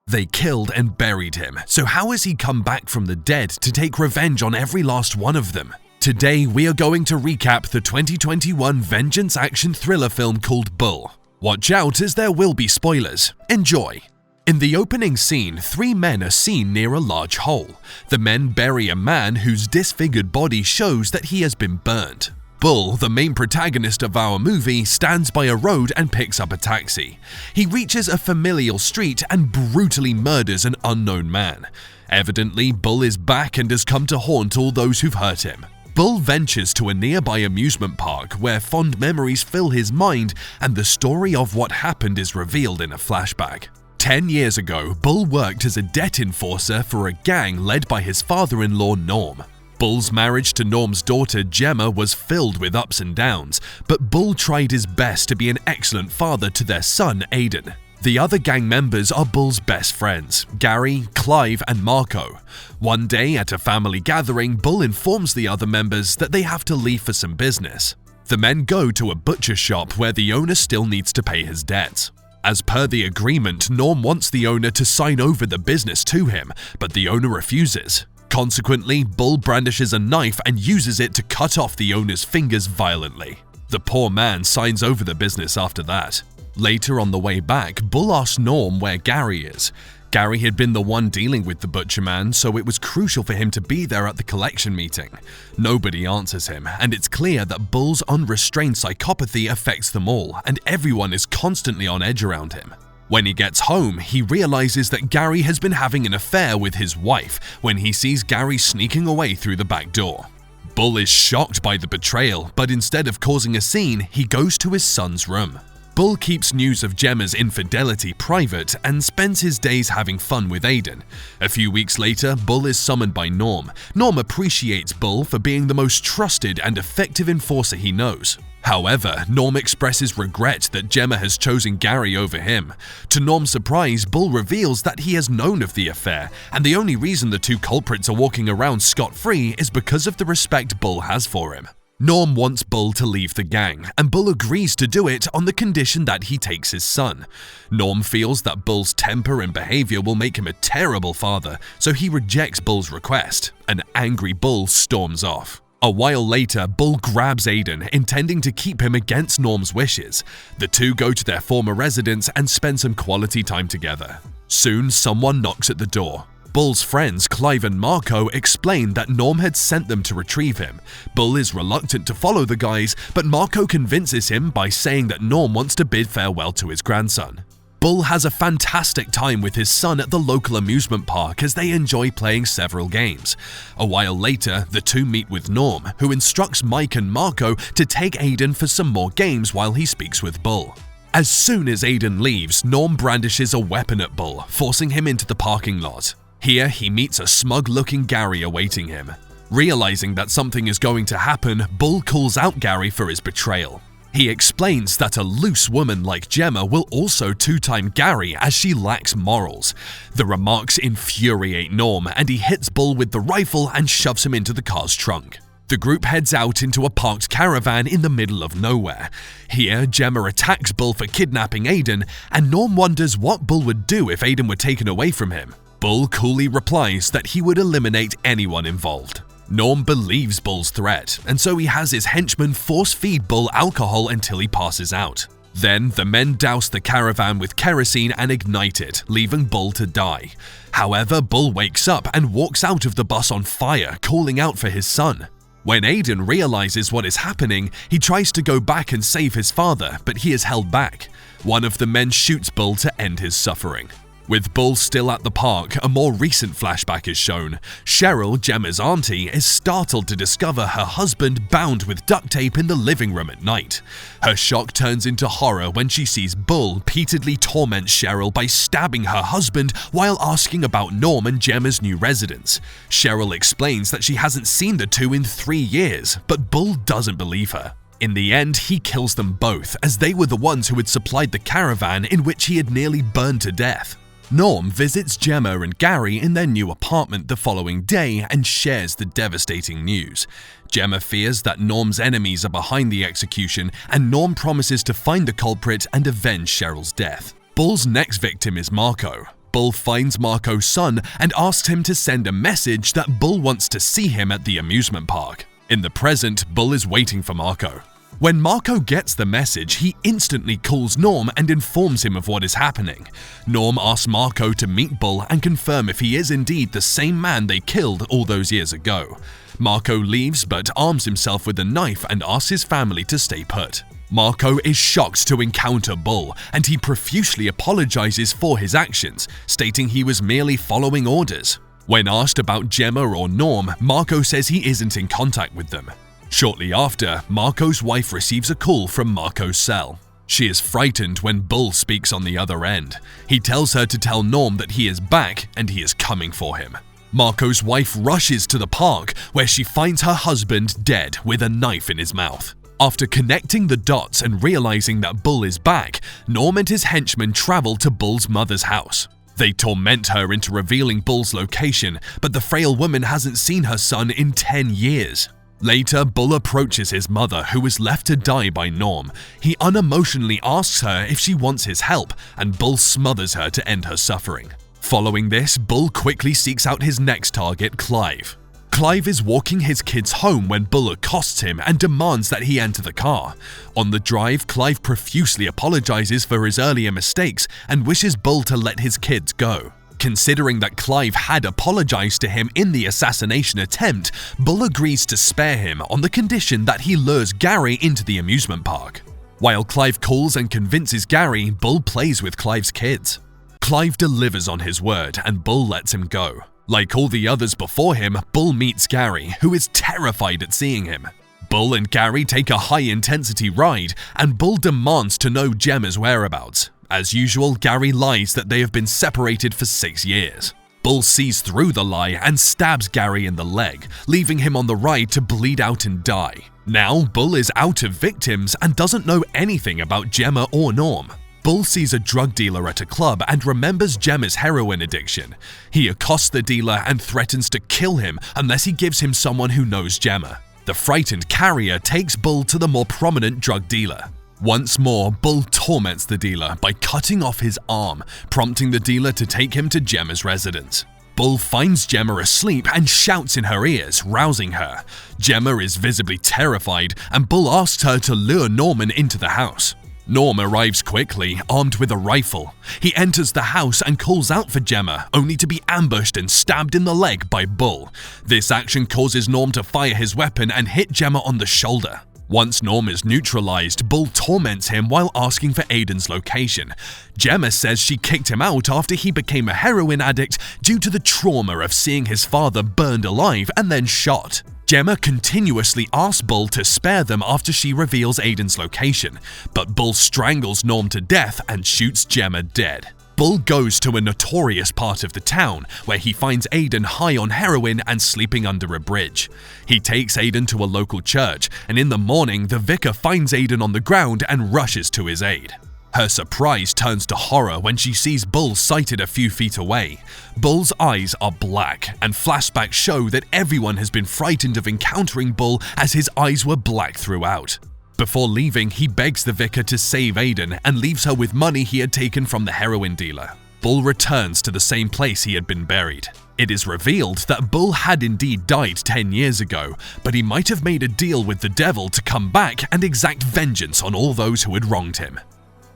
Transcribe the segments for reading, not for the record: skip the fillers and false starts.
They killed and buried him, so how has he come back from the dead to take revenge on every last one of them? Today we are going to recap the 2021 vengeance action thriller film called Bull. Watch out as there will be spoilers. Enjoy! In the opening scene, 3 men are seen near a large hole. The men bury a man whose disfigured body shows that he has been burned. Bull, the main protagonist of our movie, stands by a road and picks up a taxi. He reaches a familial street and brutally murders an unknown man. Evidently, Bull is back and has come to haunt all those who've hurt him. Bull ventures to a nearby amusement park where fond memories fill his mind and the story of what happened is revealed in a flashback. 10 years ago, Bull worked as a debt enforcer for a gang led by his father-in-law Norm. Bull's marriage to Norm's daughter Gemma was filled with ups and downs, but Bull tried his best to be an excellent father to their son Aiden. The other gang members are Bull's best friends, Gary, Clive, and Marco. One day at a family gathering, Bull informs the other members that they have to leave for some business. The men go to a butcher shop where the owner still needs to pay his debts. As per the agreement, Norm wants the owner to sign over the business to him, but the owner refuses. Consequently, Bull brandishes a knife and uses it to cut off the owner's fingers violently. The poor man signs over the business after that. Later on the way back, Bull asks Norm where Gary is. Gary had been the one dealing with the butcher man, so it was crucial for him to be there at the collection meeting. Nobody answers him, and it's clear that Bull's unrestrained psychopathy affects them all, and everyone is constantly on edge around him. When he gets home, he realizes that Gary has been having an affair with his wife when he sees Gary sneaking away through the back door. Bull is shocked by the betrayal, but instead of causing a scene, he goes to his son's room. Bull keeps news of Gemma's infidelity private and spends his days having fun with Aiden. A few weeks later, Bull is summoned by Norm. Norm appreciates Bull for being the most trusted and effective enforcer he knows. However, Norm expresses regret that Gemma has chosen Gary over him. To Norm's surprise, Bull reveals that he has known of the affair, and the only reason the 2 culprits are walking around scot-free is because of the respect Bull has for him. Norm wants Bull to leave the gang, and Bull agrees to do it on the condition that he takes his son. Norm feels that Bull's temper and behavior will make him a terrible father, so he rejects Bull's request. An angry Bull storms off. A while later, Bull grabs Aiden, intending to keep him against Norm's wishes. The 2 go to their former residence and spend some quality time together. Soon, someone knocks at the door. Bull's friends, Clive and Marco, explain that Norm had sent them to retrieve him. Bull is reluctant to follow the guys, but Marco convinces him by saying that Norm wants to bid farewell to his grandson. Bull has a fantastic time with his son at the local amusement park as they enjoy playing several games. A while later, the 2 meet with Norm, who instructs Mike and Marco to take Aiden for some more games while he speaks with Bull. As soon as Aiden leaves, Norm brandishes a weapon at Bull, forcing him into the parking lot. Here, he meets a smug-looking Gary awaiting him. Realizing that something is going to happen, Bull calls out Gary for his betrayal. He explains that a loose woman like Gemma will also 2-time Gary as she lacks morals. The remarks infuriate Norm, and he hits Bull with the rifle and shoves him into the car's trunk. The group heads out into a parked caravan in the middle of nowhere. Here, Gemma attacks Bull for kidnapping Aiden, and Norm wonders what Bull would do if Aiden were taken away from him. Bull coolly replies that he would eliminate anyone involved. Norm believes Bull's threat, and so he has his henchmen force-feed Bull alcohol until he passes out. Then, the men douse the caravan with kerosene and ignite it, leaving Bull to die. However, Bull wakes up and walks out of the bus on fire, calling out for his son. When Aiden realizes what is happening, he tries to go back and save his father, but he is held back. One of the men shoots Bull to end his suffering. With Bull still at the park, a more recent flashback is shown. Cheryl, Gemma's auntie, is startled to discover her husband bound with duct tape in the living room at night. Her shock turns into horror when she sees Bull repeatedly torment Cheryl by stabbing her husband while asking about Norm and Gemma's new residence. Cheryl explains that she hasn't seen the 2 in 3 years, but Bull doesn't believe her. In the end, he kills them both, as they were the ones who had supplied the caravan in which he had nearly burned to death. Norm visits Gemma and Gary in their new apartment the following day and shares the devastating news. Gemma fears that Norm's enemies are behind the execution, and Norm promises to find the culprit and avenge Cheryl's death. Bull's next victim is Marco. Bull finds Marco's son and asks him to send a message that Bull wants to see him at the amusement park. In the present, Bull is waiting for Marco. When Marco gets the message, he instantly calls Norm and informs him of what is happening. Norm asks Marco to meet Bull and confirm if he is indeed the same man they killed all those years ago. Marco leaves but arms himself with a knife and asks his family to stay put. Marco is shocked to encounter Bull, and he profusely apologizes for his actions, stating he was merely following orders. When asked about Gemma or Norm, Marco says he isn't in contact with them. Shortly after, Marco's wife receives a call from Marco's cell. She is frightened when Bull speaks on the other end. He tells her to tell Norm that he is back and he is coming for him. Marco's wife rushes to the park, where she finds her husband dead with a knife in his mouth. After connecting the dots and realizing that Bull is back, Norm and his henchmen travel to Bull's mother's house. They torment her into revealing Bull's location, but the frail woman hasn't seen her son in 10 years. Later, Bull approaches his mother, who is left to die by Norm. He unemotionally asks her if she wants his help, and Bull smothers her to end her suffering. Following this, Bull quickly seeks out his next target, Clive. Clive is walking his kids home when Bull accosts him and demands that he enter the car. On the drive, Clive profusely apologizes for his earlier mistakes and wishes Bull to let his kids go. Considering that Clive had apologized to him in the assassination attempt, Bull agrees to spare him on the condition that he lures Gary into the amusement park. While Clive calls and convinces Gary, Bull plays with Clive's kids. Clive delivers on his word and Bull lets him go. Like all the others before him, Bull meets Gary, who is terrified at seeing him. Bull and Gary take a high-intensity ride, and Bull demands to know Gemma's whereabouts. As usual, Gary lies that they have been separated for 6 years. Bull sees through the lie and stabs Gary in the leg, leaving him on the ride to bleed out and die. Now, Bull is out of victims and doesn't know anything about Gemma or Norm. Bull sees a drug dealer at a club and remembers Gemma's heroin addiction. He accosts the dealer and threatens to kill him unless he gives him someone who knows Gemma. The frightened carrier takes Bull to the more prominent drug dealer. Once more, Bull torments the dealer by cutting off his arm, prompting the dealer to take him to Gemma's residence. Bull finds Gemma asleep and shouts in her ears, rousing her. Gemma is visibly terrified, and Bull asks her to lure Norman into the house. Norm arrives quickly, armed with a rifle. He enters the house and calls out for Gemma, only to be ambushed and stabbed in the leg by Bull. This action causes Norm to fire his weapon and hit Gemma on the shoulder. Once Norm is neutralized, Bull torments him while asking for Aiden's location. Gemma says she kicked him out after he became a heroin addict due to the trauma of seeing his father burned alive and then shot. Gemma continuously asks Bull to spare them after she reveals Aiden's location, but Bull strangles Norm to death and shoots Gemma dead. Bull goes to a notorious part of the town where he finds Aiden high on heroin and sleeping under a bridge. He takes Aiden to a local church, and in the morning, the vicar finds Aiden on the ground and rushes to his aid. Her surprise turns to horror when she sees Bull sighted a few feet away. Bull's eyes are black, and flashbacks show that everyone has been frightened of encountering Bull as his eyes were black throughout. Before leaving, he begs the vicar to save Aiden and leaves her with money he had taken from the heroin dealer. Bull returns to the same place he had been buried. It is revealed that Bull had indeed died 10 years ago, but he might have made a deal with the devil to come back and exact vengeance on all those who had wronged him.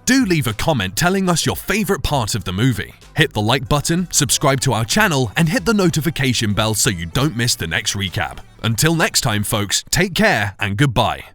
Do leave a comment telling us your favorite part of the movie. Hit the like button, subscribe to our channel, and hit the notification bell so you don't miss the next recap. Until next time, folks, take care and goodbye.